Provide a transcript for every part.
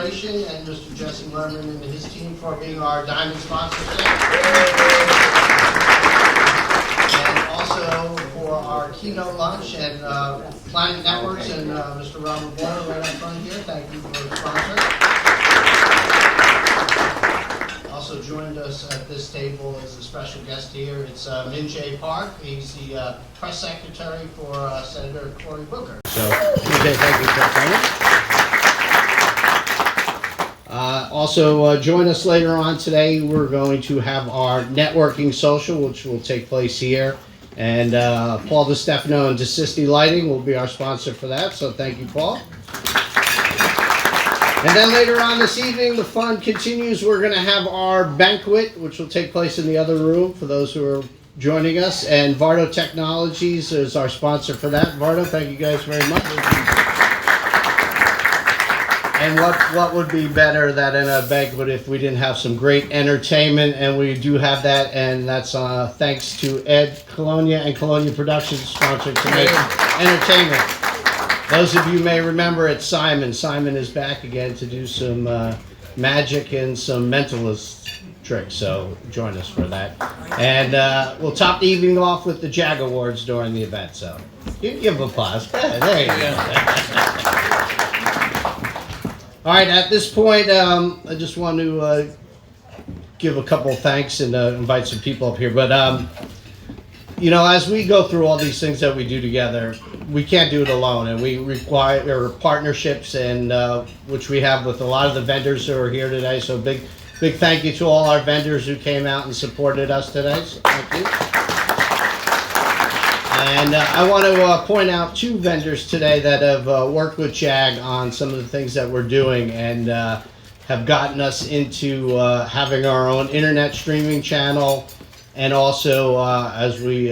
Corporation and Mr. Jesse Lerman and his team for being our diamond sponsor today. And also for our Keynote lunch and Planet Networks and Mr. Robert Boyle right up front here. Thank you for sponsoring. Also joined us at this table as a special guest here. It's Min Jae Park. He's the press secretary for Senator Cory Booker. So, okay, thank you for coming. Also, join us later on today. We're going to have our networking social, which will take place here. And Paul DeStefano and DeSisti Lighting will be our sponsor for that. So thank you, Paul. And then later on this evening, the fun continues. We're going to have our banquet, which will take place in the other room for those who are joining us. And Vardo Technologies is our sponsor for that. Vardo, thank you guys very much. And what would be better than in a banquet if we didn't have some great entertainment, and we do have that, and that's thanks to Ed Colonia and Colonia Productions sponsored tonight. Entertainment. Those of you may remember it's Simon. Simon is back again to do some magic and some mentalist tricks, so join us for that. And we'll top the evening off with the JAG Awards during the event, so you give applause. There you go. All right, at this point, I just want to give a couple of thanks and invite some people up here. But, you know, as we go through all these things that we do together, we can't do it alone. And we require partnerships, and which we have with a lot of the vendors who are here today. So big thank you to all our vendors who came out and supported us today. So thank you. And I want to point out two vendors today that have worked with JAG on some of the things that we're doing and have gotten us into having our own internet streaming channel, and also as we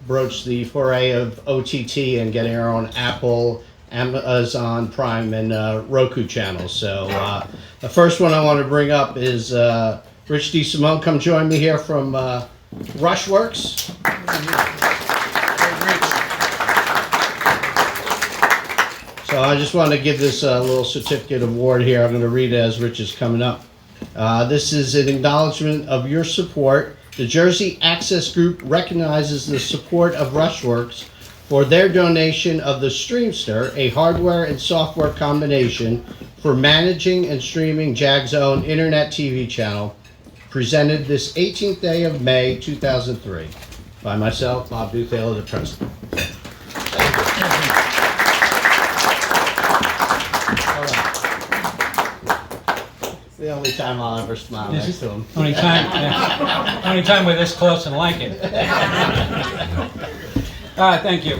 broach the foray of OTT and getting our own Apple, Amazon Prime, and Roku channels. So the first one I want to bring up is Rich DeSimone. Come join me here from Rushworks. So I just want to give this little certificate award here. I'm going to read it as Rich is coming up. This is an acknowledgement of your support. The Jersey Access Group recognizes the support of Rushworks for their donation of the Streamster, a hardware and software combination for managing and streaming JAG's own internet TV channel, presented this 18th day of May 2003 by myself, Bob Duthaler, the president. The only time I'll ever smile next to him. Only time we're this close and like it. Thank you.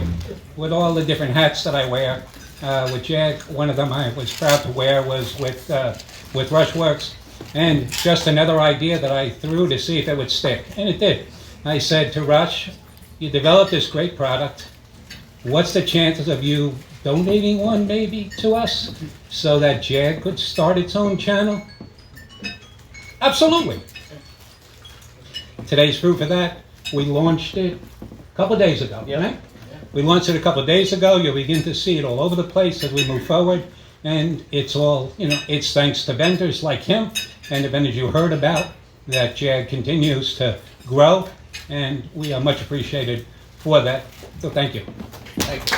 With all the different hats that I wear, with JAG, one of them I was proud to wear was with Rushworks, and just another idea that I threw to see if it would stick, and it did. I said to Rush, you developed this great product, what's the chances of you donating one maybe to us so that JAG could start its own channel? Absolutely. Today's proof of that. We launched it a couple of days ago. Yep. Right? We launched it a couple of days ago. You'll begin to see it all over the place as we move forward. And it's all, you know, it's thanks to vendors like him and the vendors you heard about that JAG continues to grow. And we are much appreciated for that. So thank you. Thank you.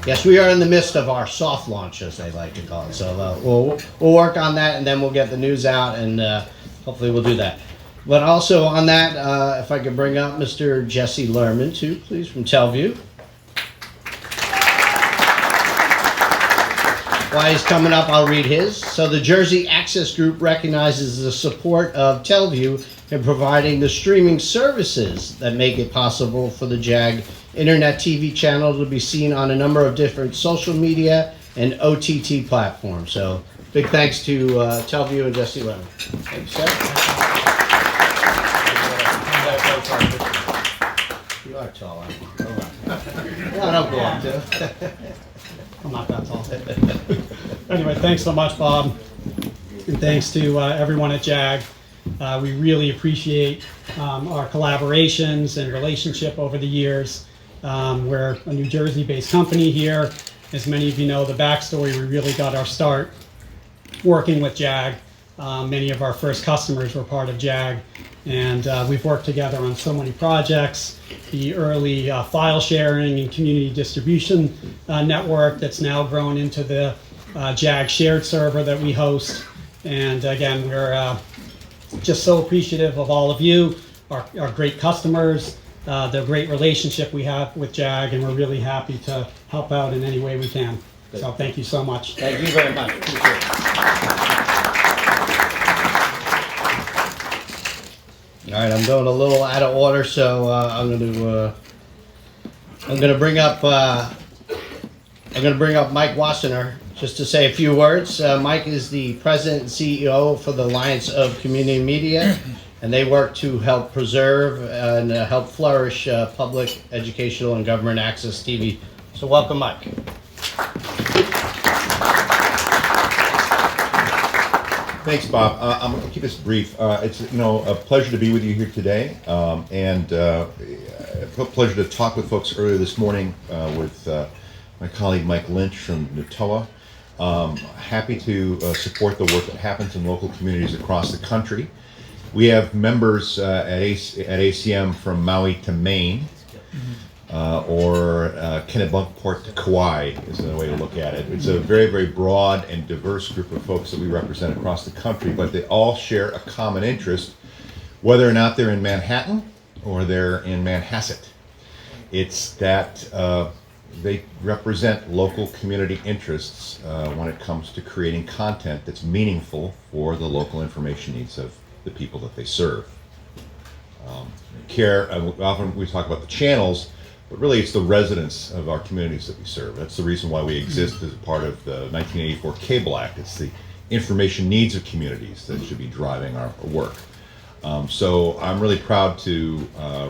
Yes, we are in the midst of our soft launch, as they like to call it. So we'll work on that, and then we'll get the news out, and hopefully we'll do that. But also on that, if I could bring up Mr. Jesse Lerman, too, please, from Telview. While he's coming up, I'll read his. So the Jersey Access Group recognizes the support of Telview in providing the streaming services that make it possible for the JAG Internet TV channel to be seen on a number of different social media and OTT platforms. So big thanks to Telview and Jesse Lerman. Thanks, sir. You are tall, aren't you? Go on. No, don't go on, too. I'm not that tall. Anyway, thanks so much, Bob. And thanks to everyone at JAG. We really appreciate our collaborations and relationship over the years. We're a New Jersey-based company here. As many of you know, the backstory, we really got our start working with JAG. Many of our first customers were part of JAG, and we've worked together on so many projects. The early file sharing and community distribution network that's now grown into the JAG shared server that we host. And again, we're just so appreciative of all of you, our great customers, the great relationship we have with JAG, and we're really happy to help out in any way we can. So thank you so much. Thank you very much. Appreciate it. All right, I'm going a little out of order, so I'm going to bring up Mike Wassenaar just to say a few words. Mike is the president and CEO for the Alliance of Community Media, and they work to help preserve and help flourish public, educational, and government access TV. So welcome, Mike. Thanks, Bob. I'm going to keep this brief. It's a pleasure to be with you here today, and a pleasure to talk with folks earlier this morning with my colleague Mike Lynch from NATOA. Happy to support the work that happens in local communities across the country. We have members at ACM from Maui to Maine, or Kennebunkport to Kauai is another way to look at it. It's a very, very broad and diverse group of folks that we represent across the country, but they all share a common interest, whether or not they're in Manhattan or they're in Manhasset. It's that they represent local community interests when it comes to creating content that's meaningful for the local information needs of the people that they serve. Often we talk about the channels, but really it's the residents of our communities that we serve. That's the reason why we exist as a part of the 1984 Cable Act. It's the information needs of communities that should be driving our work. So I'm really proud to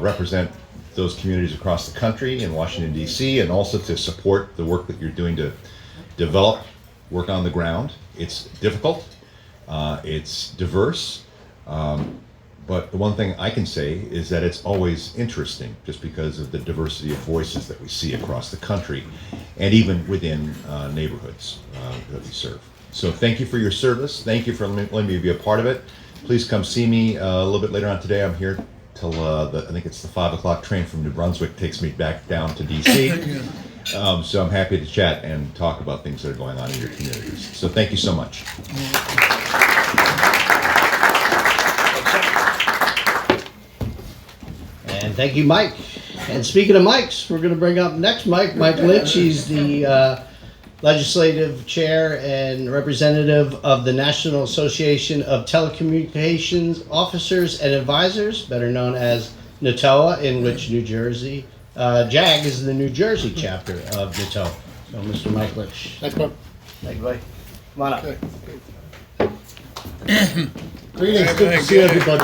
represent those communities across the country in Washington, D.C., and also to support the work that you're doing to develop work on the ground. It's difficult, it's diverse, but the one thing I can say is that it's always interesting just because of the diversity of voices that we see across the country and even within neighborhoods that we serve. So thank you for your service. Thank you for letting me be a part of it. Please come see me a little bit later on today. I'm here till I think it's the 5 o'clock train from New Brunswick takes me back down to DC. So I'm happy to chat and talk about things that are going on in your communities. So thank you so much. And thank you, Mike. And speaking of Mikes, we're going to bring up next Mike Lynch. He's the legislative chair and representative of the National Association of Telecommunications Officers and Advisors, better known as NATOA, in which New Jersey, JAG is the New Jersey chapter of NATOA. So, Mr. Mike Lynch. Thanks, Bob. Thank you, buddy. Come on up. Okay. Greetings, good to see everybody.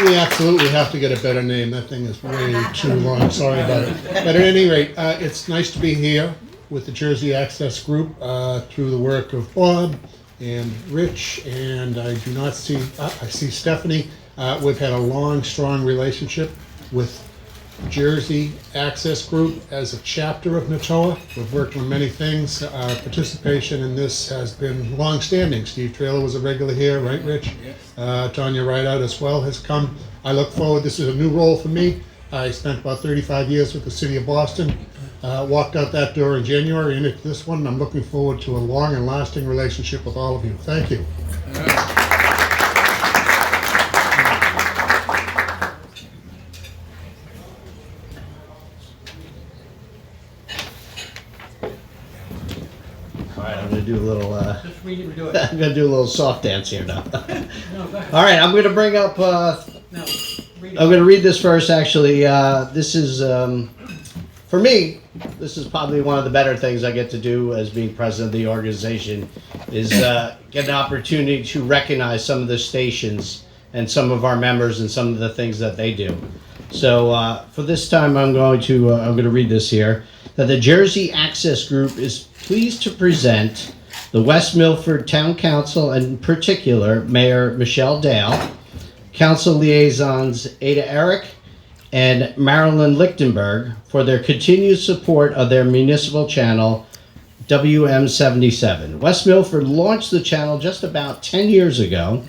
We absolutely have to get a better name. That thing is way too long. Sorry about it. But at any rate, it's nice to be here with the Jersey Access Group through the work of Bob and Rich, and I do not see, I see Stephanie. We've had a long, strong relationship with Jersey Access Group as a chapter of NATOA. We've worked on many things. Our participation in this has been long-standing. Steve Traylor was a regular here, right, Rich? Yes. Tanya Rideout as well has come. I look forward. This is a new role for me. I spent about 35 years with the city of Boston. Walked out that door in January into this one. I'm looking forward to a long and lasting relationship with all of you. Thank you. I'm gonna do a little. I'm gonna do a little soft dance here now. All right, I'm gonna bring up. I'm gonna read this first. Actually, this is for me. This is probably one of the better things I get to do as being president of the organization. Is get an opportunity to recognize some of the stations and some of our members and some of the things that they do. So for this time, I'm going to read this here. That the Jersey Access Group is pleased to present the West Milford Town Council, and in particular, Mayor Michele Dale, Council liaisons Erik, and Marilyn Lichtenberg for their continued support of their municipal channel, WM77. West Milford launched the channel just about 10 years ago,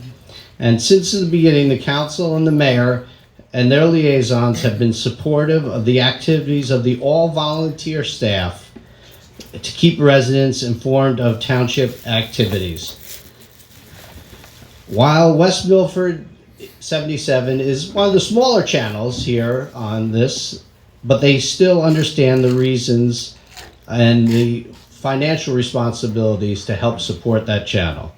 and since the beginning, the council and the mayor and their liaisons have been supportive of the activities of the all-volunteer staff to keep residents informed of township activities. While West Milford 77 is one of the smaller channels here on this, but they still understand the reasons and the financial responsibilities to help support that channel.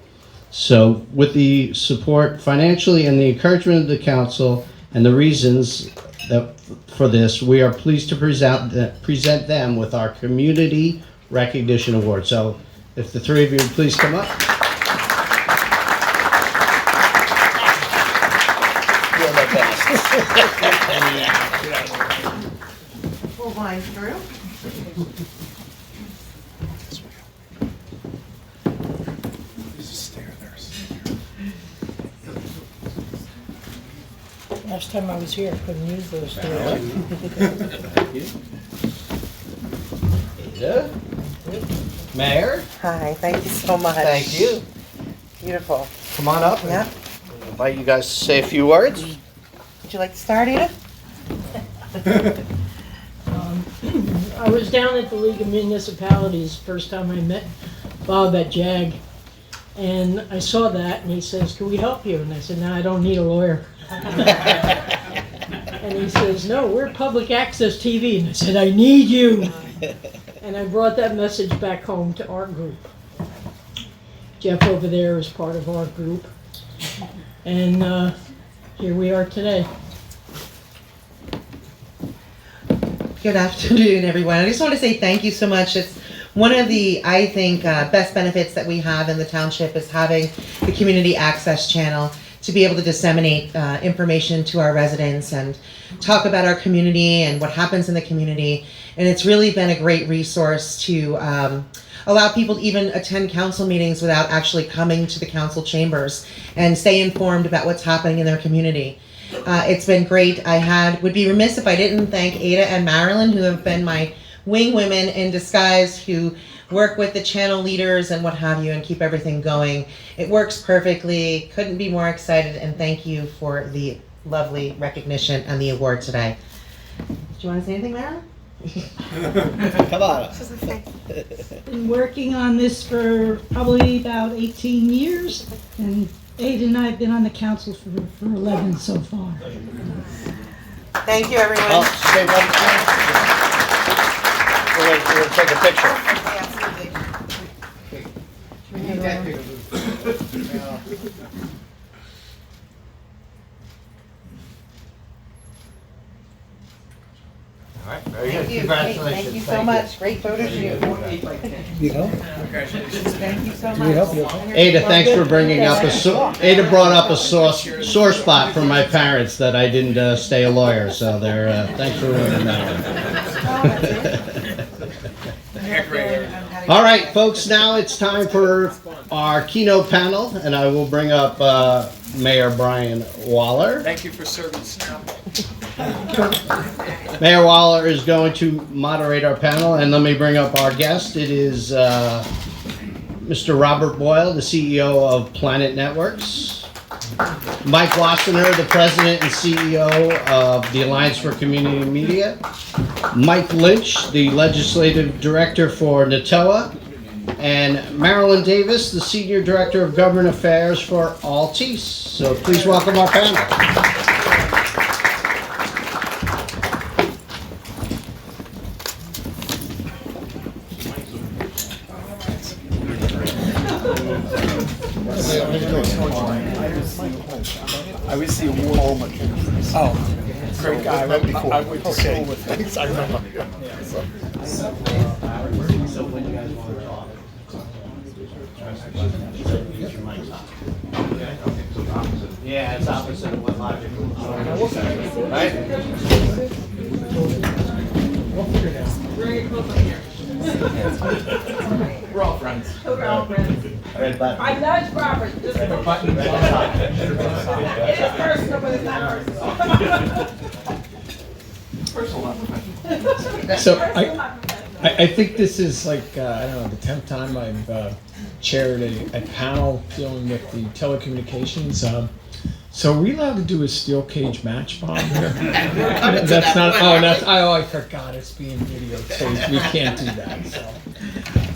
So with the support financially and the encouragement of the council and the reasons that for this, we are pleased to present them with our Community Recognition Award. So if the three of you would please come up. You're the best. Pull mine through. Last time I was here, I couldn't use those stairs. Ada? Mayor? Hi, thank you so much. Thank you. Beautiful. Come on up. Yeah. I invite you guys to say a few words. Would you like to start, Ada? I was down at the League of Municipalities, first time I met Bob at JAG, and I saw that, and he says, "Can we help you?" And I said, "No, I don't need a lawyer." And he says, "No, we're public access TV." And I said, "I need you." And I brought that message back home to our group. Jeff over there is part of our group. And here we are today. Good afternoon, everyone. I just want to say thank you so much. It's one of the, I think, best benefits that we have in the township is having the community access channel to be able to disseminate information to our residents and talk about our community and what happens in the community. And it's really been a great resource to allow people to even attend council meetings without actually coming to the council chambers and stay informed about what's happening in their community. It's been great. Would be remiss if I didn't thank Ada and Marilyn, who have been my wing women in disguise, who work with the channel leaders and what have you and keep everything going. It works perfectly. Couldn't be more excited, and thank you for the lovely recognition and the award today. Do you want to say anything, Marilyn? Come on. Been working on this for probably about 18 years, and Ada and I have been on the council for 11 so far. Thank you, everyone. Oh, say one thing. We'll take a picture. All right, very good. Thank you. Congratulations. Thank you so much. Great photo shoot. Thank you so much. Ada, thanks for bringing up Ada brought up a sore spot for my parents that I didn't stay a lawyer, so thanks for ruining that one. All right, folks, now it's time for our keynote panel, and I will bring up Mayor Brian Waller. Thank you for service. Mayor Waller is going to moderate our panel, and let me bring up our guest. It is Mr. Robert Boyle, the CEO of Planet Networks. Mike Wassenaar, the President and CEO of the Alliance for Community Media. Mike Lynch, the Legislative Director for NATOA. And Marilyn Davis, the Senior Director of Government Affairs for Altice. So please welcome our panel. I was the award. Oh, great guy. I went to school with him. I remember. Yeah, it's opposite of what logic is. Right? We'll figure it out. We're all friends. We're all friends. Red button. I nudge Robert. This is personal, but it's not personal. So I think this is like, I don't know, the 10th time I've chaired a panel dealing with the telecommunications. So are we allowed to do a steel cage match bomb here? That's not, I forgot it's being videotaped. We can't do that, so.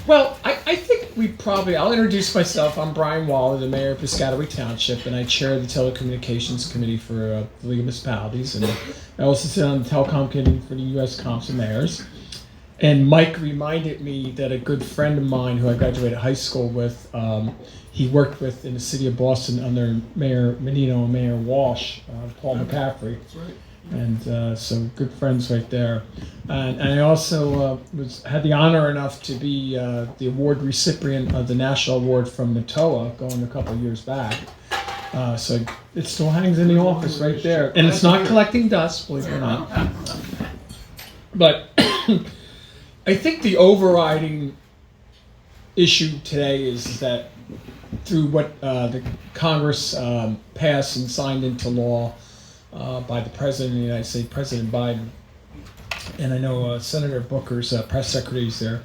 Well, I think I'll introduce myself. I'm Brian Waller, the mayor of Piscataway Township, and I chair the telecommunications committee for the League of Municipalities, and I also sit on the telecom committee for the U.S. Council of Mayors. And Mike reminded me that a good friend of mine who I graduated high school with, he worked with in the city of Boston under Mayor Menino and Mayor Walsh, Paul McCaffrey. That's right. And so good friends right there. And I also had the honor enough to be the award recipient of the national award from NATOA going a couple of years back. So it still hangs in the office right there. And it's not collecting dust, believe it or not. But I think the overriding issue today is that through what the Congress passed and signed into law by the President of the United States, President Biden, and I know Senator Booker's press secretary is there,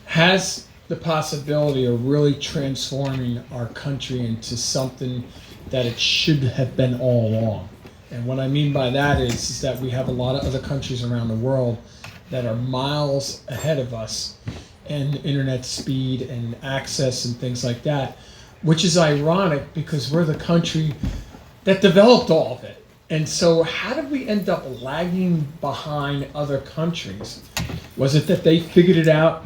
has the possibility of really transforming our country into something that it should have been all along. And what I mean by that is that we have a lot of other countries around the world that are miles ahead of us in internet speed and access and things like that, which is ironic because we're the country that developed all of it. And so how did we end up lagging behind other countries? Was it that they figured it out,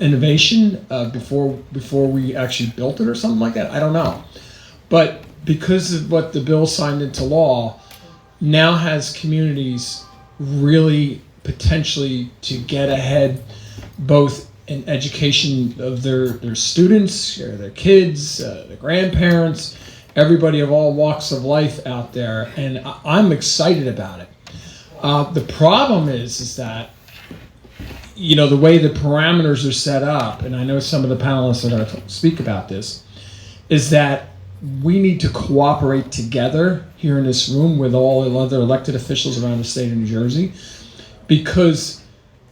innovation, before we actually built it or something like that? I don't know. But because of what the bill signed into law, now has communities really potentially to get ahead both in education of their students, or their kids, their grandparents, everybody of all walks of life out there, and I'm excited about it. The problem is that, you know, the way the parameters are set up, and I know some of the panelists are going to speak about this, is that we need to cooperate together here in this room with all the other elected officials around the state of New Jersey, because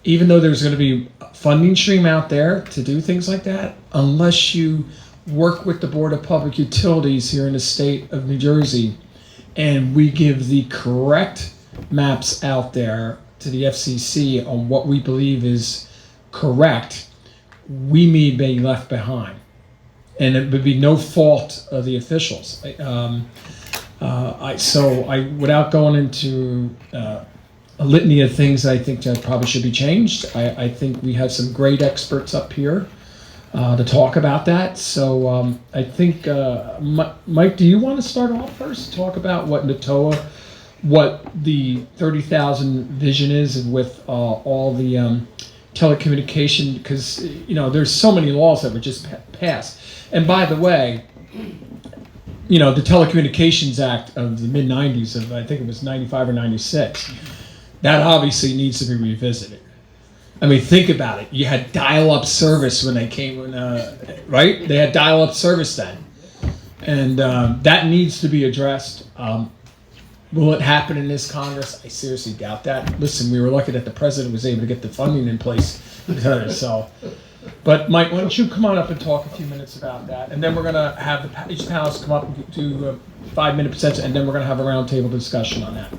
even though there's going to be a funding stream out there to do things like that, unless you work with the Board of Public Utilities here in the state of New Jersey and we give the correct maps out there to the FCC on what we believe is correct, we may be left behind. And it would be no fault of the officials. Without going into a litany of things I think that probably should be changed, I think we have some great experts up here to talk about that. So I think, Mike, do you want to start off first? Talk about what NATOA, what the 30,000 vision is, and with all the telecommunication, because you know there's so many laws that were just passed. And by the way, you know, the Telecommunications Act of the mid-90s, of I think it was 95 or 96, that obviously needs to be revisited. I mean, think about it. You had dial-up service when they came, right? They had dial-up service then. And that needs to be addressed. Will it happen in this Congress? I seriously doubt that. Listen, we were lucky that the president was able to get the funding in place. So, but Mike, why don't you come on up and talk a few minutes about that? And then we're going to have each panelist come up and do a 5-minute present, and then we're going to have a roundtable discussion on that.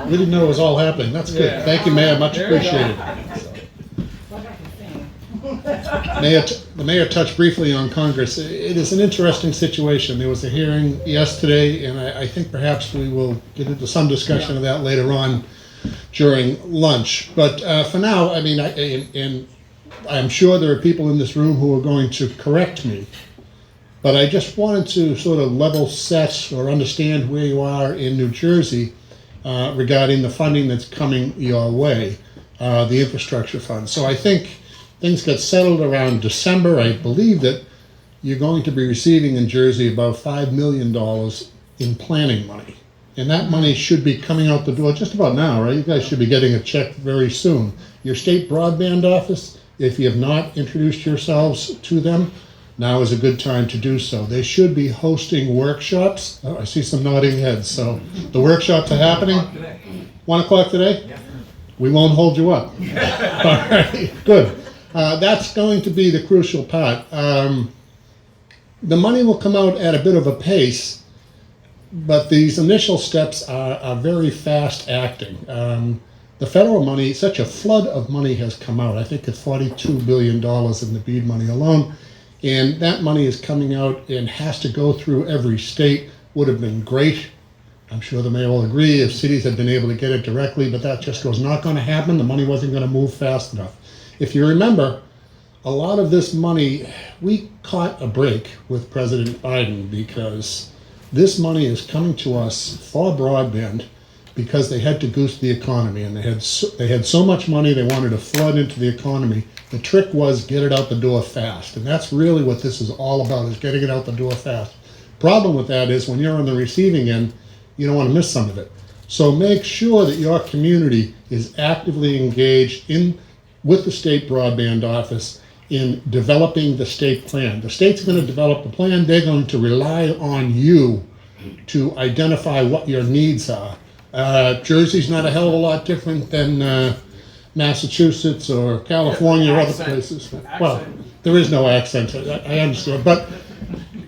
We didn't know it was all happening. That's good. Yeah. Thank you, Mayor. Much appreciated. The mayor touched briefly on Congress. It is an interesting situation. There was a hearing yesterday, and I think perhaps we will get into some discussion of that later on during lunch. But for now, I mean, and I'm sure there are people in this room who are going to correct me, but I just wanted to sort of level set or understand where you are in New Jersey regarding the funding that's coming your way, the infrastructure fund. So I think things got settled around December. I believe that you're going to be receiving in Jersey about $5 million in planning money. And that money should be coming out the door just about now, right? You guys should be getting a check very soon. Your state broadband office, if you have not introduced yourselves to them, now is a good time to do so. They should be hosting workshops. Oh, I see some nodding heads. So the workshops are happening? 1 o'clock today? We won't hold you up. All right, good. That's going to be the crucial part. The money will come out at a bit of a pace, but these initial steps are very fast acting. The federal money, such a flood of money has come out. I think it's $42 billion in the BEAD money alone. And that money is coming out and has to go through every state. Would have been great. I'm sure the mayor will agree if cities had been able to get it directly, but that just was not going to happen. The money wasn't going to move fast enough. If you remember, a lot of this money, we caught a break with President Biden because this money is coming to us for broadband because they had to goose the economy, and they had so much money they wanted to flood into the economy. The trick was get it out the door fast, and that's really what this is all about, is getting it out the door fast. Problem with that is when you're on the receiving end, you don't want to miss some of it. So make sure that your community is actively engaged with the state broadband office in developing the state plan. The state's going to develop the plan. They're going to rely on you to identify what your needs are. Jersey's not a hell of a lot different than Massachusetts or California or other places. Well, there is no accent, I understand, but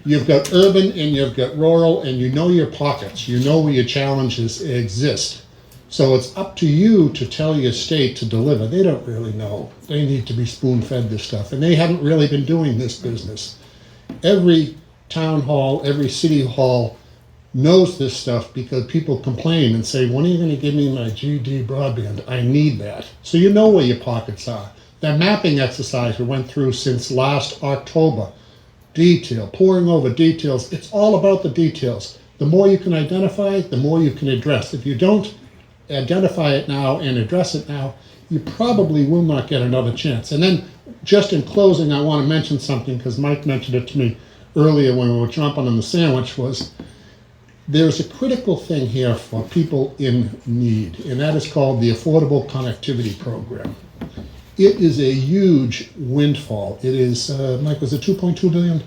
you've got urban and you've got rural, and you know your pockets. You know where your challenges exist. So it's up to you to tell your state to deliver. They don't really know. They need to be spoon-fed this stuff, and they haven't really been doing this business. Every town hall, every city hall knows this stuff because people complain and say, when are you going to give me my GD broadband? I need that. So you know where your pockets are. That mapping exercise we went through since last October, detail, pouring over details, it's all about the details. The more you can identify, the more you can address. If you don't identify it now and address it now, you probably will not get another chance. And then just in closing, I want to mention something because Mike mentioned it to me earlier when we were jumping on the sandwich, was there's a critical thing here for people in need, and that is called the Affordable Connectivity Program. It is a huge windfall. It is, Mike, was it 2.2 billion?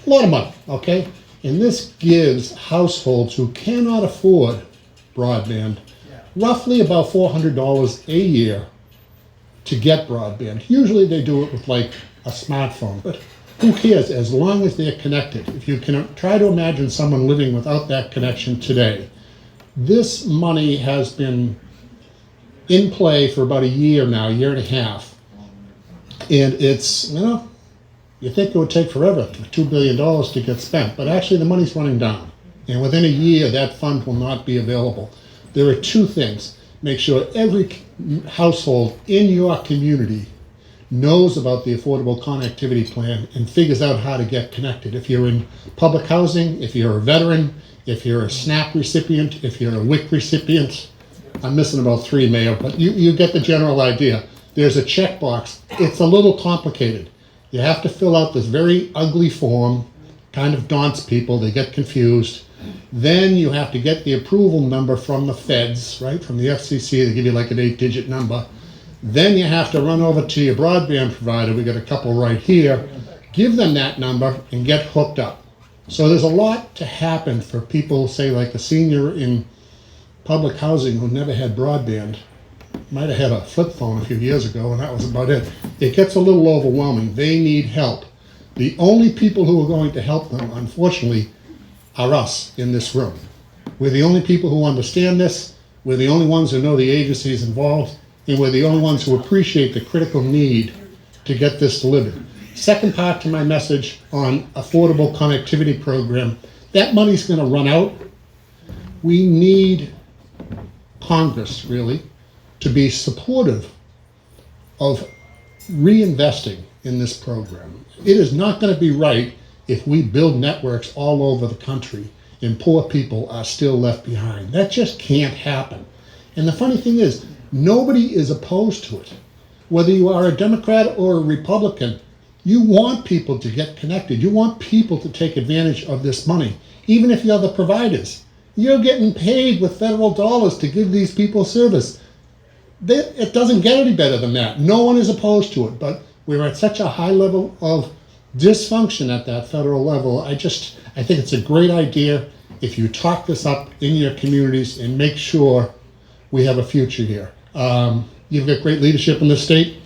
A lot of money, okay? And this gives households who cannot afford broadband roughly about $400 a year to get broadband. Usually they do it with like a smartphone, but who cares as long as they're connected? If you can try to imagine someone living without that connection today, this money has been in play for about a year now, year and a half. And it's, you think it would take forever for $2 billion to get spent, but actually the money's running down. And within a year, that fund will not be available. There are two things. Make sure every household in your community knows about the Affordable Connectivity Plan and figures out how to get connected. If you're in public housing, if you're a veteran, if you're a SNAP recipient, if you're a WIC recipient, I'm missing about 3, Mayor, but you get the general idea. There's a checkbox. It's a little complicated. You have to fill out this very ugly form, kind of daunts people, they get confused. Then you have to get the approval number from the feds, right, from the FCC. They give you like an 8-digit number. Then you have to run over to your broadband provider. We got a couple right here. Give them that number and get hooked up. So there's a lot to happen for people, say like a senior in public housing who never had broadband. Might have had a flip phone a few years ago, and that was about it. It gets a little overwhelming. They need help. The only people who are going to help them, unfortunately, are us in this room. We're the only people who understand this. We're the only ones who know the agencies involved, and we're the only ones who appreciate the critical need to get this delivered. Second part to my message on Affordable Connectivity Program, that money's going to run out. We need Congress, really, to be supportive of reinvesting in this program. It is not going to be right if we build networks all over the country and poor people are still left behind. That just can't happen. And the funny thing is, nobody is opposed to it. Whether you are a Democrat or a Republican, you want people to get connected. You want people to take advantage of this money. Even if you're the providers, you're getting paid with federal dollars to give these people service. It doesn't get any better than that. No one is opposed to it, but we're at such a high level of dysfunction at that federal level. I think it's a great idea if you talk this up in your communities and make sure we have a future here. You've got great leadership in the state,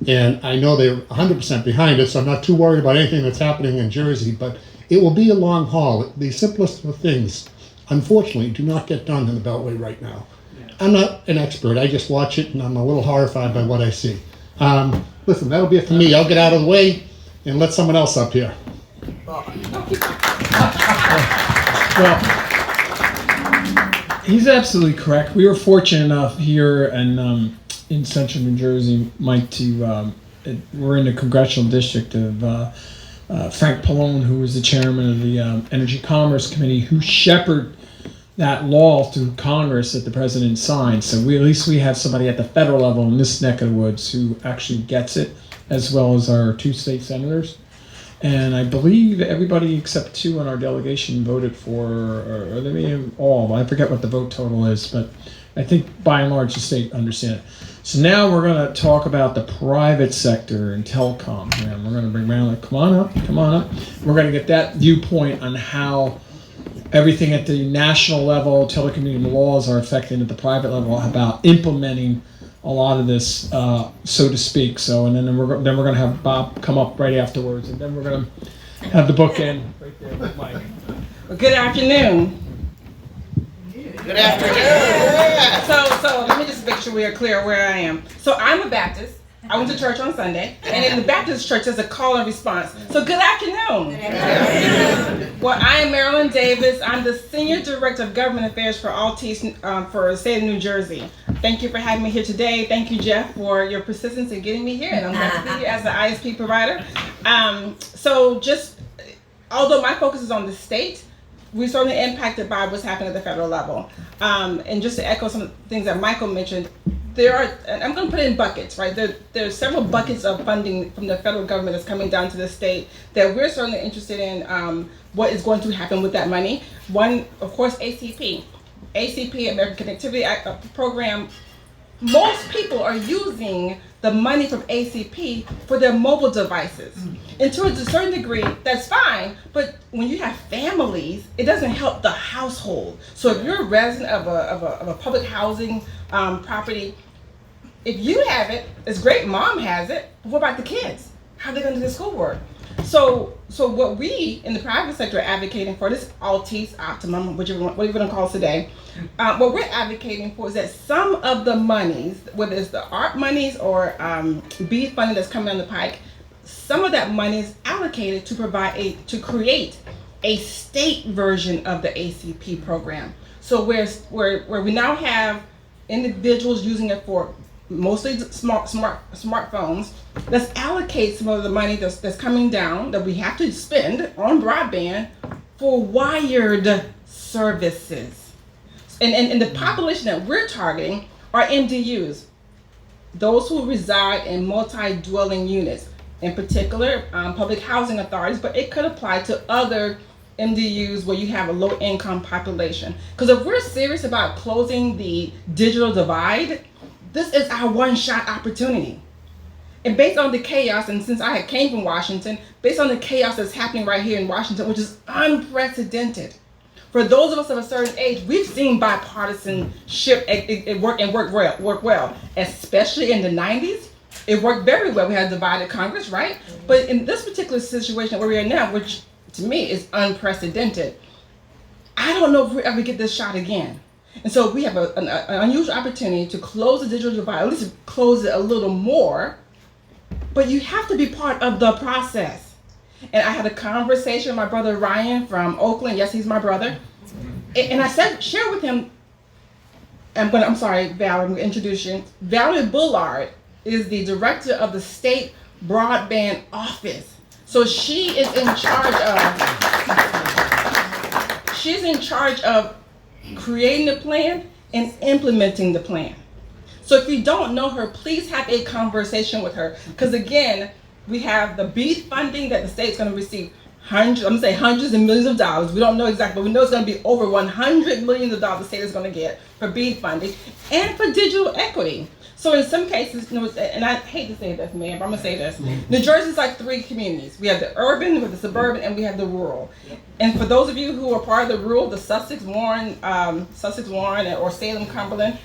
and I know they're 100% behind it, so I'm not too worried about anything that's happening in Jersey, but it will be a long haul. The simplest of things, unfortunately, do not get done in the Beltway right now. I'm not an expert. I just watch it, and I'm a little horrified by what I see. Listen, that'll be it for me. I'll get out of the way and let someone else up here. Well, he's absolutely correct. We were fortunate enough here in central New Jersey, Mike, to we're in the congressional district of Frank Pallone, who was the chairman of the Energy Commerce Committee, who shepherded that law through Congress that the president signed. So at least we have somebody at the federal level in this neck of the woods who actually gets it, as well as our 2 state senators. And I believe everybody except 2 on our delegation voted for, or they may have all, I forget what the vote total is, but I think by and large the state understand it. So now we're going to talk about the private sector and telecom. And we're going to bring Marilyn, come on up. We're going to get that viewpoint on how everything at the national level, telecommunication laws are affecting at the private level about implementing a lot of this, so to speak. So, and then we're going to have Bob come up right afterwards, and then we're going to have the bookend right there with Mike. Well, good afternoon. Good afternoon. So let me just make sure we are clear where I am. So I'm a Baptist. I went to church on Sunday, and in the Baptist church, there's a call and response. So good afternoon. Good afternoon. Well, I am Marilyn Davis. I'm the Senior Director of Government Affairs for Altice for the state of New Jersey. Thank you for having me here today. Thank you, Jeff, for your persistence in getting me here, and I'm glad to be here as the ISP provider. So just, although my focus is on the state, we're certainly impacted by what's happening at the federal level. And just to echo some of the things that Michael mentioned, there are, and I'm going to put it in buckets, right? There are several buckets of funding from the federal government that's coming down to the state that we're certainly interested in what is going to happen with that money. One, of course, ACP, American Connectivity Program. Most people are using the money from ACP for their mobile devices. And to a certain degree, that's fine, but when you have families, it doesn't help the household. So if you're a resident of a public housing property, if you have it, it's great, mom has it, but what about the kids? How are they going to do the schoolwork? So what we in the private sector are advocating for, this Altice, Optimum, whatever you want to call it today, what we're advocating for is that some of the monies, whether it's the ARP monies or BEAD funding that's coming down the pike, some of that money is allocated to to create a state version of the ACP program. So where we now have individuals using it for mostly smartphones, let's allocate some of the money that's coming down that we have to spend on broadband for wired services. And the population that we're targeting are MDUs, those who reside in multi-dwelling units, in particular public housing authorities, but it could apply to other MDUs where you have a low income population. Because if we're serious about closing the digital divide, this is our one-shot opportunity. And based on the chaos, and since I came from Washington, based on the chaos that's happening right here in Washington, which is unprecedented. For those of us of a certain age, we've seen bipartisanship work well, especially in the 90s. It worked very well. We had a divided Congress, right? But in this particular situation where we are now, which to me is unprecedented, I don't know if we'll ever get this shot again. And so we have an unusual opportunity to close the digital divide, at least close it a little more, but you have to be part of the process. And I had a conversation with my brother Ryan from Oakland. Yes, he's my brother. And I share with him, I'm sorry, Valerie, I'm going to introduce you. Valerie Bullard is the director of the state broadband office. So she's in charge of creating the plan and implementing the plan. So if you don't know her, please have a conversation with her. Because again, we have the BEAD funding that the state's going to receive hundreds of millions of dollars. We don't know exactly, but we know it's going to be over $100 million the state is going to get for BEAD funding and for digital equity. So in some cases, and I hate to say this, man, but I'm going to say this. New Jersey's like 3 communities. We have the urban, we have the suburban, and we have the rural. And for those of you who are part of the rural, the Sussex, Warren, or Salem, Cumberland,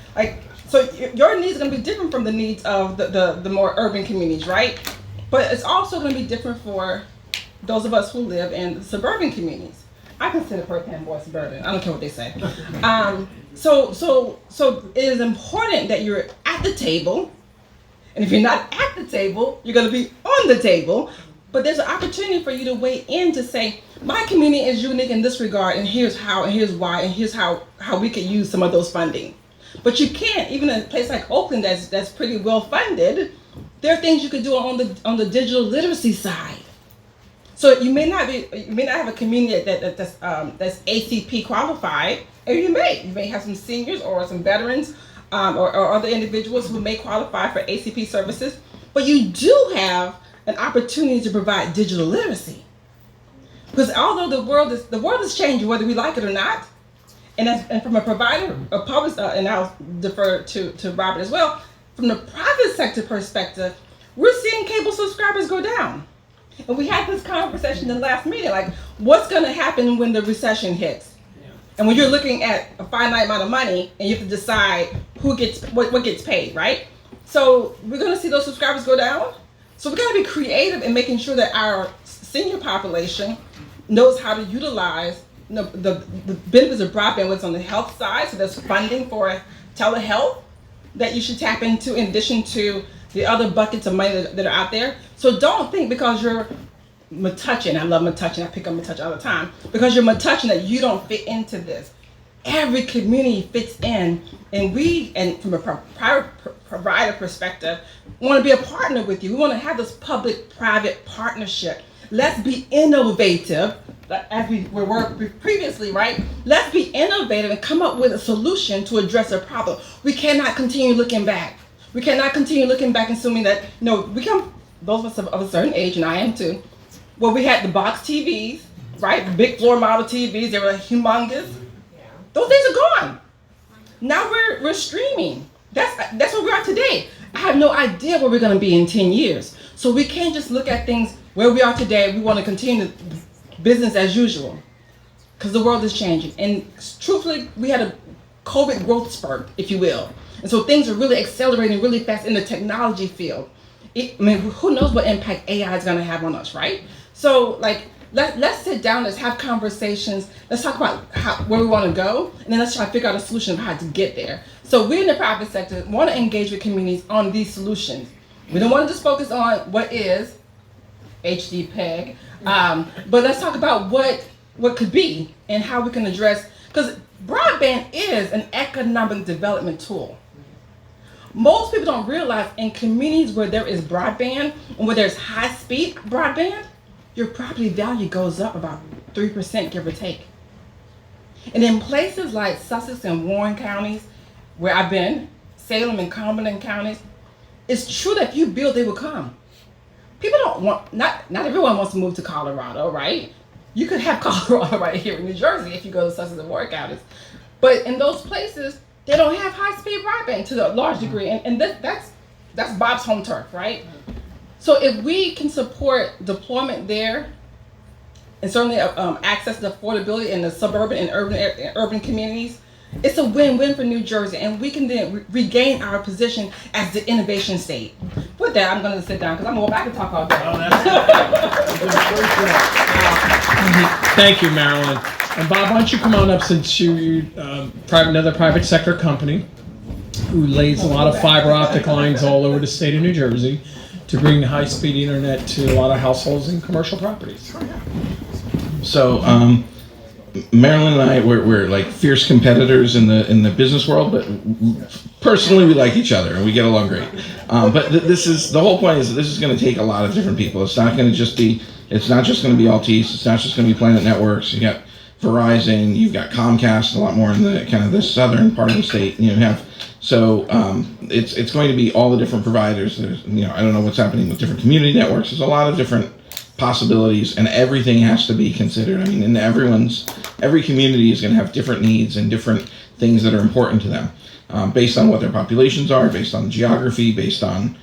so your needs are going to be different from the needs of the more urban communities, right? But it's also going to be different for those of us who live in the suburban communities. I consider first-hand boy suburban. I don't care what they say. So it is important that you're at the table, and if you're not at the table, you're going to be on the table. But there's an opportunity for you to weigh in to say, my community is unique in this regard, and here's how, and here's why, and here's how we could use some of those funding. But you can't, even in a place like Oakland that's pretty well funded, there are things you could do on the digital literacy side. So you may not have a community that's ACP qualified, or you may have some seniors or some veterans or other individuals who may qualify for ACP services, but you do have an opportunity to provide digital literacy. Because although the world is changing, whether we like it or not, and from a provider, a public, and I'll defer to Robert as well, from the private sector perspective, we're seeing cable subscribers go down. And we had this conversation in the last meeting, like, what's going to happen when the recession hits? Yeah. And when you're looking at a finite amount of money and you have to decide who gets what gets paid, right? So we're going to see those subscribers go down. So we've got to be creative in making sure that our senior population knows how to utilize the benefits of broadband, what's on the health side. So there's funding for telehealth that you should tap into in addition to the other buckets of money that are out there. So don't think because you're Metuchen, I love Metuchen, I pick up Metuchen all the time, because you're Metuchen that you don't fit into this. Every community fits in, and from a private provider perspective, want to be a partner with you. We want to have this public-private partnership. Let's be innovative, as we were previously, right? Let's be innovative and come up with a solution to address a problem. We cannot continue looking back. We cannot continue looking back and assuming that, those of us of a certain age, and I am too, where we had the box TVs, right? The big floor model TVs, they were humongous. Those days are gone. Now we're streaming. That's where we are today. I have no idea where we're going to be in 10 years. So we can't just look at things where we are today. We want to continue business as usual because the world is changing. And truthfully, we had a COVID growth spurt, if you will. And so things are really accelerating really fast in the technology field. Who knows what impact AI is going to have on us, right? So, let's sit down, let's have conversations, let's talk about where we want to go, and then let's try to figure out a solution of how to get there. So we in the private sector want to engage with communities on these solutions. We don't want to just focus on what is HD PEG, but let's talk about what could be and how we can address, because broadband is an economic development tool. Most people don't realize in communities where there is broadband and where there's high-speed broadband, your property value goes up about 3%, give or take. And in places like Sussex and Warren counties, where I've been, Salem and Cumberland counties, it's true that if you build, they will come. People don't want, not everyone wants to move to Colorado, right? You could have Colorado right here in New Jersey if you go to Sussex and Warren counties. But in those places, they don't have high-speed broadband to a large degree, and that's Bob's home turf, right? So if we can support deployment there, and certainly access to affordability in the suburban and urban communities, it's a win-win for New Jersey, and we can then regain our position as the innovation state. With that, I'm going to sit down because I'm going to go back and talk all day. Thank you, Marilyn. And Bob, why don't you come on up, since you're another private sector company who lays a lot of fiber optic lines all over the state of New Jersey to bring high-speed internet to a lot of households and commercial properties. So, Marilyn and I, we're like fierce competitors in the business world, but personally we like each other and we get along great. But this is the whole point, is that this is going to take a lot of different people. It's not just going to be Altice. It's not just going to be Planet Networks. You got Verizon. You've got Comcast. A lot more in the kind of the southern part of the state. It's going to be all the different providers. There's, I don't know what's happening with different community networks. There's a lot of different possibilities, and everything has to be considered. I mean, and every community is going to have different needs and different things that are important to them, based on what their populations are, based on geography, based on,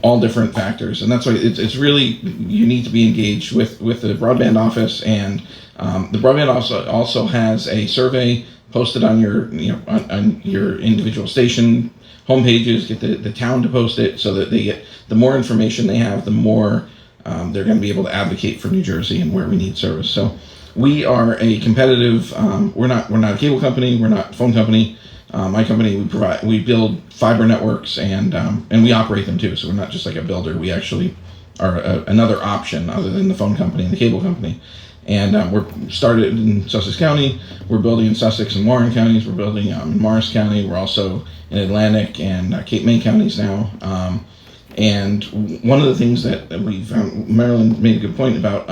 all different factors. And that's why it's really, you need to be engaged with the broadband office. And the broadband also has a survey posted on your, on your individual station homepages. Get the town to post it, so that they get, the more information they have, the more they're going to be able to advocate for New Jersey and where we need service. So we are a competitive. We're not a cable company. We're not a phone company. My company, we build fiber networks, and we operate them too. So we're not just like a builder. We actually are another option other than the phone company and the cable company. And we're started in Sussex County. We're building in Sussex and Warren counties. We're building in Morris County. We're also in Atlantic and Cape May counties now. And one of the things that we found, Marilyn made a good point about,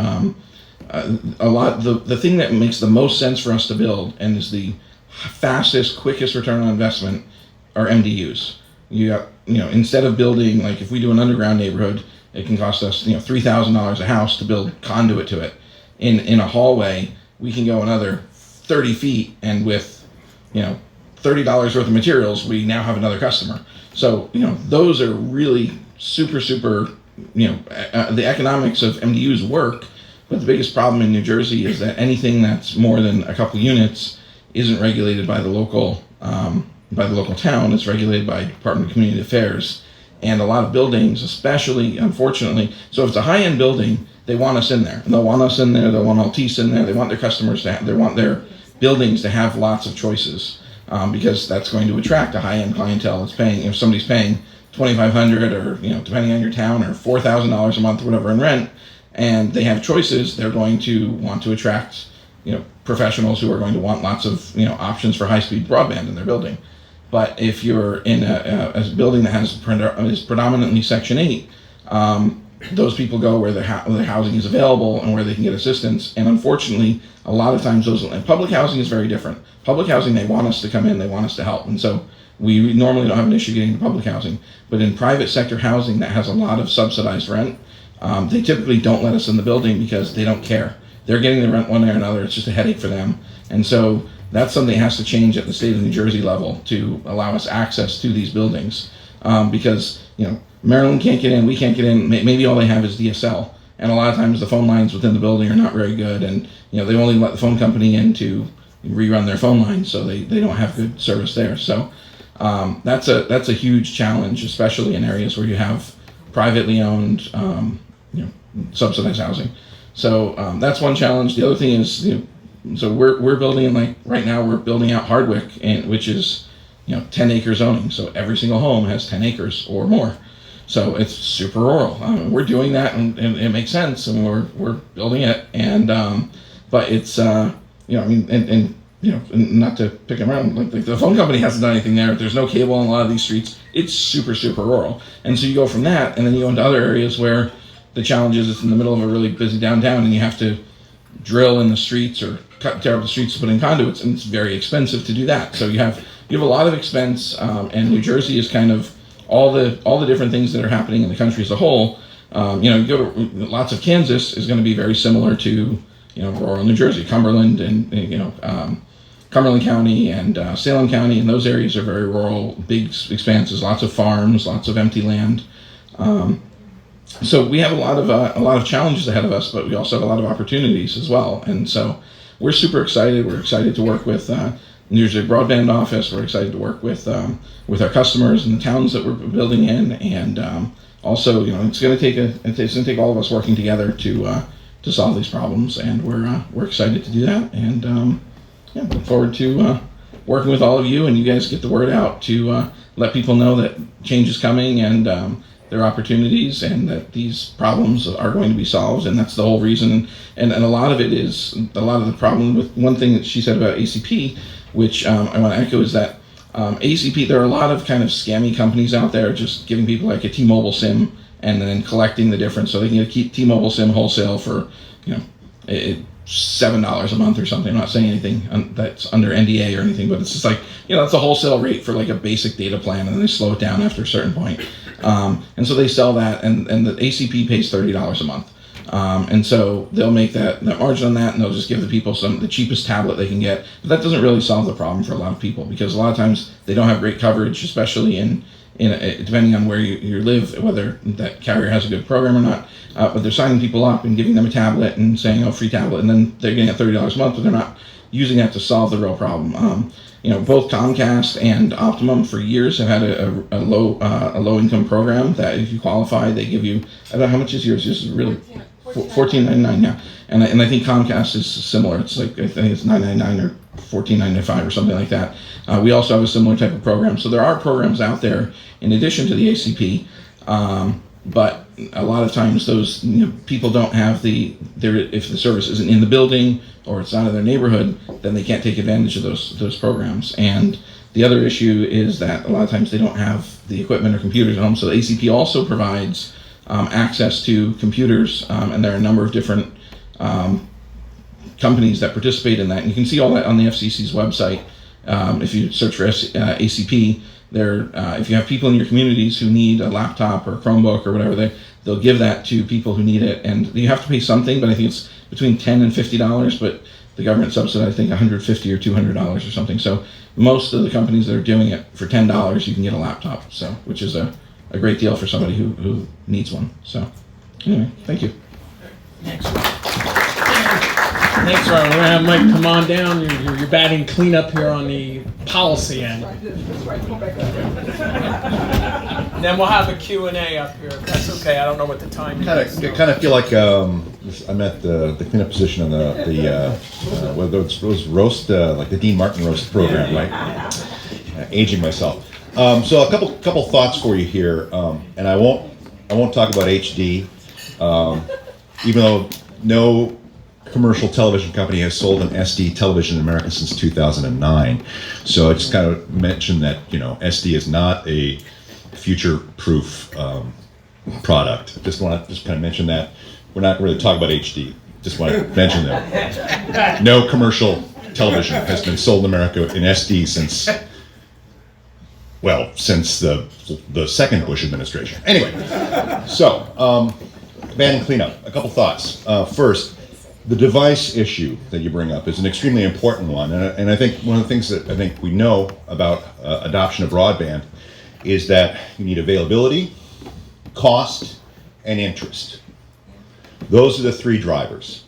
the thing that makes the most sense for us to build and is the fastest, quickest return on investment are MDUs. You got, instead of building, like if we do an underground neighborhood, it can cost us, $3,000 a house to build conduit to it. In a hallway, we can go another 30 feet, and with, $30 worth of materials, we now have another customer. So, those are really super, the economics of MDUs work, but the biggest problem in New Jersey is that anything that's more than a couple units isn't regulated by the local town. It's regulated by Department of Community Affairs. And a lot of buildings, especially, unfortunately, so if it's a high-end building, they want us in there. And they'll want us in there, they'll want Altice in there, they want their customers to have, they want their buildings to have lots of choices, because that's going to attract a high-end clientele that's paying, if somebody's paying $2,500 or, depending on your town, or $4,000 a month or whatever in rent, and they have choices, they're going to want to attract, professionals who are going to want lots of, options for high-speed broadband in their building. But if you're in a building that is predominantly Section 8, those people go where their housing is available and where they can get assistance. And unfortunately, a lot of times and public housing is very different. Public housing, they want us to come in, they want us to help. And so we normally don't have an issue getting into public housing. But in private sector housing that has a lot of subsidized rent, they typically don't let us in the building because they don't care. They're getting the rent one way or another. It's just a headache for them. And so that's something that has to change at the state of New Jersey level to allow us access to these buildings. Because, Maryland can't get in, we can't get in. Maybe all they have is DSL. And a lot of times the phone lines within the building are not very good. And, they only let the phone company in to rerun their phone lines, so they don't have good service there. So that's a huge challenge, especially in areas where you have privately owned, subsidized housing. So that's one challenge. The other thing is, so we're building right now we're building out Hardwick, which is 10 acre zoning. So every single home has 10 acres or more. So it's super rural. We're doing that, and it makes sense, and we're building it. And but it's not to pick them around. Like the phone company hasn't done anything there. There's no cable on a lot of these streets. It's super rural. And so you go from that, and then you go into other areas where the challenge is it's in the middle of a really busy downtown, and you have to drill in the streets or tear up the streets to put in conduits, and it's very expensive to do that. So you have a lot of expense, and New Jersey is kind of all the different things that are happening in the country as a whole. You go to lots of Kansas is going to be very similar to rural New Jersey, Cumberland and Cumberland County and Salem County, and those areas are very rural, big expanses, lots of farms, lots of empty land. So we have a lot of challenges ahead of us, but we also have a lot of opportunities as well. And so we're super excited. We're excited to work with New Jersey Broadband office. We're excited to work with our customers and the towns that we're building in, and also it's going to take all of us working together to solve these problems, and we're excited to do that, and look forward to working with all of you, and you guys get the word out to let people know that change is coming, and there are opportunities, and that these problems are going to be solved, and that's the whole reason. And a lot of it is the problem with one thing that she said about ACP, which I want to echo, is that ACP, there are a lot of kind of scammy companies out there just giving people like a T-Mobile SIM and then collecting the difference, so they can get a T-Mobile SIM wholesale for $7 a month or something. I'm not saying anything that's under NDA or anything, but it's just like, it's a wholesale rate for like a basic data plan, and then they slow it down after a certain point. And so they sell that, and the ACP pays $30 a month. And so they'll make that margin on that, and they'll just give the people the cheapest tablet they can get. But that doesn't really solve the problem for a lot of people, because a lot of times they don't have great coverage, especially in depending on where you live, whether that carrier has a good program or not. But they're signing people up and giving them a tablet and saying, oh, free tablet, and then they're getting it $30 a month, but they're not using that to solve the real problem. Both Comcast and Optimum for years have had a low income program that if you qualify, they give you, I don't know, how much is yours? Yours is really $14.99 now, and I think Comcast is similar. It's like, I think it's $9.99 or $14.95 or something like that. We also have a similar type of program. So there are programs out there in addition to the ACP, but a lot of times those people don't have if the service isn't in the building or it's not in their neighborhood, then they can't take advantage of those programs. And the other issue is that a lot of times they don't have the equipment or computers at home. So the ACP also provides access to computers, and there are a number of different companies that participate in that. And you can see all that on the FCC's website. If you search for ACP, if you have people in your communities who need a laptop or a Chromebook or whatever, they'll give that to people who need it. And you have to pay something, but I think it's between $10 and $50, but the government subsidizes, I think, $150 or $200 or something. So most of the companies that are doing it for $10, you can get a laptop, which is a great deal for somebody who needs one. So anyway, thank you. Thanks, Ron. We're gonna have Mike come on down. You're batting cleanup here on the policy end. And then we'll have a Q&A up here. If that's okay. I don't know what the time is. I kind of feel like I'm at the cleanup position on the whether it was roast, like the Dean Martin roast program, right? Aging myself. So a couple thoughts for you here, and I won't talk about HD, even though no commercial television company has sold an SD television in America since 2009. So I just kind of mentioned that SD is not a future-proof product. Just want to kind of mention that. We're not really talking about HD. Just want to mention that no commercial television has been sold in America in SD since the second Bush administration. Anyway, so ban and cleanup. A couple thoughts. First, the device issue that you bring up is an extremely important one, and I think one of the things that I think we know about adoption of broadband is that you need availability, cost, and interest. Those are the three drivers.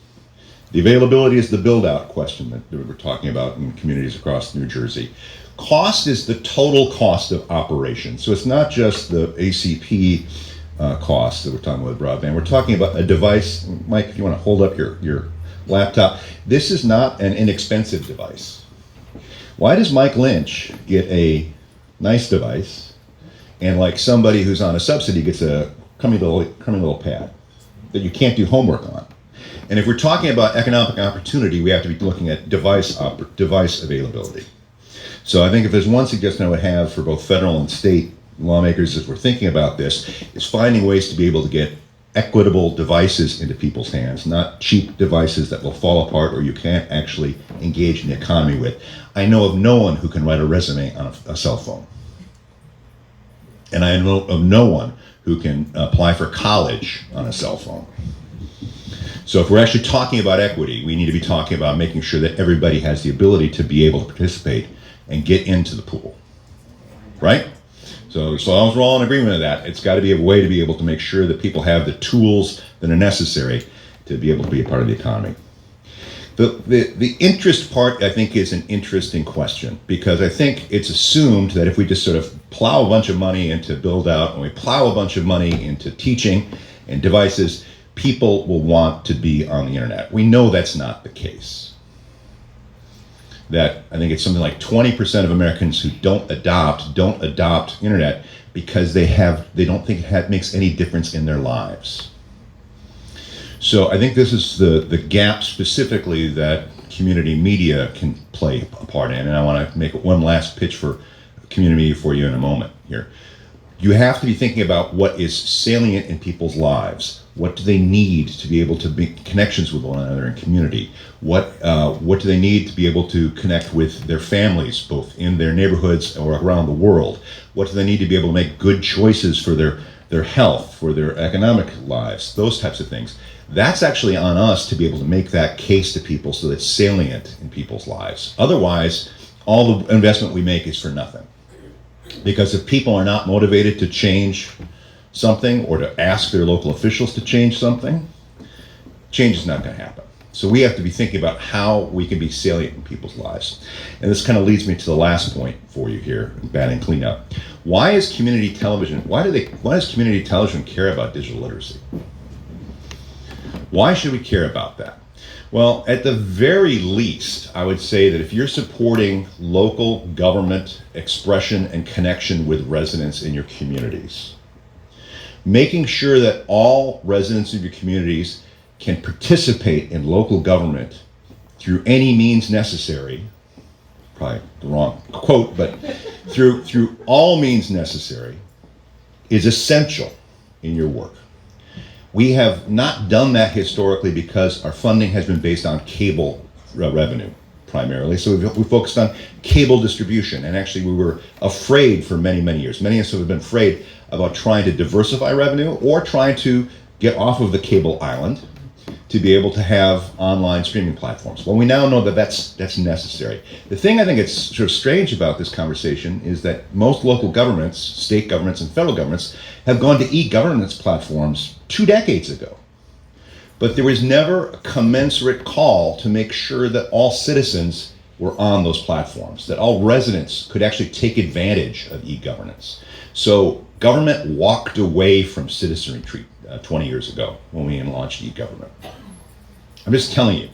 The availability is the build-out question that we're talking about in communities across New Jersey. Cost is the total cost of operation. So it's not just the ACP cost that we're talking about with broadband. We're talking about a device. Mike, if you want to hold up your laptop. This is not an inexpensive device. Why does Mike Lynch get a nice device and like somebody who's on a subsidy gets a crummy little pad that you can't do homework on? And if we're talking about economic opportunity, we have to be looking at device availability. So I think if there's one suggestion I would have for both federal and state lawmakers as we're thinking about this, is finding ways to be able to get equitable devices into people's hands, not cheap devices that will fall apart or you can't actually engage in the economy with. I know of no one who can write a resume on a cell phone. And I know of no one who can apply for college on a cell phone. So if we're actually talking about equity, we need to be talking about making sure that everybody has the ability to be able to participate and get into the pool, right? So as long as we're all in agreement with that, it's got to be a way to be able to make sure that people have the tools that are necessary to be able to be a part of the economy. The interest part, I think, is an interesting question, because I think it's assumed that if we just sort of plow a bunch of money into build out and we plow a bunch of money into teaching and devices, people will want to be on the internet. We know that's not the case. That I think it's something like 20% of Americans who don't adopt internet because they don't think it makes any difference in their lives. So I think this is the gap specifically that community media can play a part in, and I want to make one last pitch for community media for you in a moment here. You have to be thinking about what is salient in people's lives. What do they need to be able to make connections with one another in community? What do they need to be able to connect with their families, both in their neighborhoods or around the world? What do they need to be able to make good choices for their their health, for their economic lives, those types of things. That's actually on us to be able to make that case to people so that it's salient in people's lives. Otherwise, all the investment we make is for nothing. Because if people are not motivated to change something or to ask their local officials to change something, change is not going to happen. So we have to be thinking about how we can be salient in people's lives. And this kind of leads me to the last point for you here, batting cleanup. Why is community television, why does community television care about digital literacy? Why should we care about that? Well, at the very least, I would say that if you're supporting local government expression and connection with residents in your communities, making sure that all residents of your communities can participate in local government through any means necessary, probably the wrong quote, but through all means necessary, is essential in your work. We have not done that historically because our funding has been based on cable revenue primarily. So we focused on cable distribution, and actually we were afraid for many, many years. Many of us have been afraid about trying to diversify revenue or trying to get off of the cable island to be able to have online streaming platforms. Well, we now know that that's necessary. The thing I think it's sort of strange about this conversation is that most local governments, state governments and federal governments, have gone to e-governance platforms 2 decades ago. But there was never a commensurate call to make sure that all citizens were on those platforms, that all residents could actually take advantage of e-governance. So government walked away from citizenry 20 years ago when we launched e-government. I'm just telling you,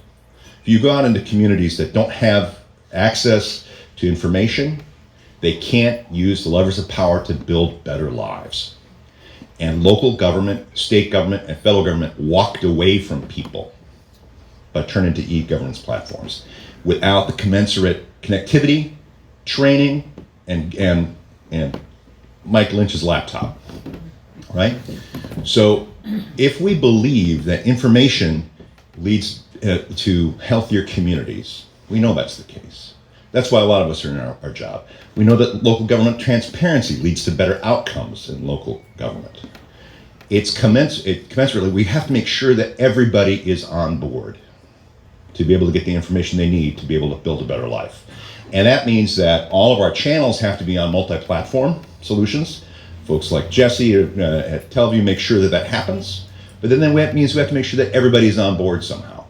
if you go out into communities that don't have access to information, they can't use the levers of power to build better lives. And local government, state government, and federal government walked away from people by turning to e-governance platforms without the commensurate connectivity, training, and Mike Lynch's laptop, right? So if we believe that information leads to healthier communities, we know that's the case. That's why a lot of us are in our job. We know that local government transparency leads to better outcomes in local government. It's commensurately, we have to make sure that everybody is on board to be able to get the information they need to be able to build a better life. And that means that all of our channels have to be on multi-platform solutions. Folks like Jesse at Teleview make sure that that happens. But then that means we have to make sure that everybody's on board somehow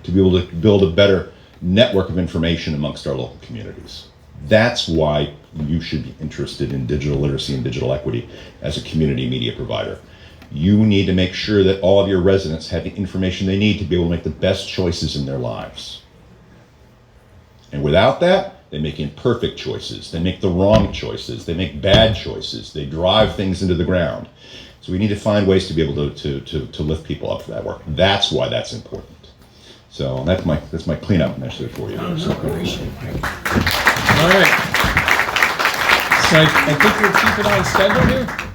to be able to build a better network of information amongst our local communities. That's why you should be interested in digital literacy and digital equity as a community media provider. You need to make sure that all of your residents have the information they need to be able to make the best choices in their lives. And without that, they make imperfect choices. They make the wrong choices. They make bad choices. They drive things into the ground. So we need to find ways to be able to lift people up for that work. That's why that's important. So that's my cleanup message for you. So, all right. So I think we'll keep it on schedule here.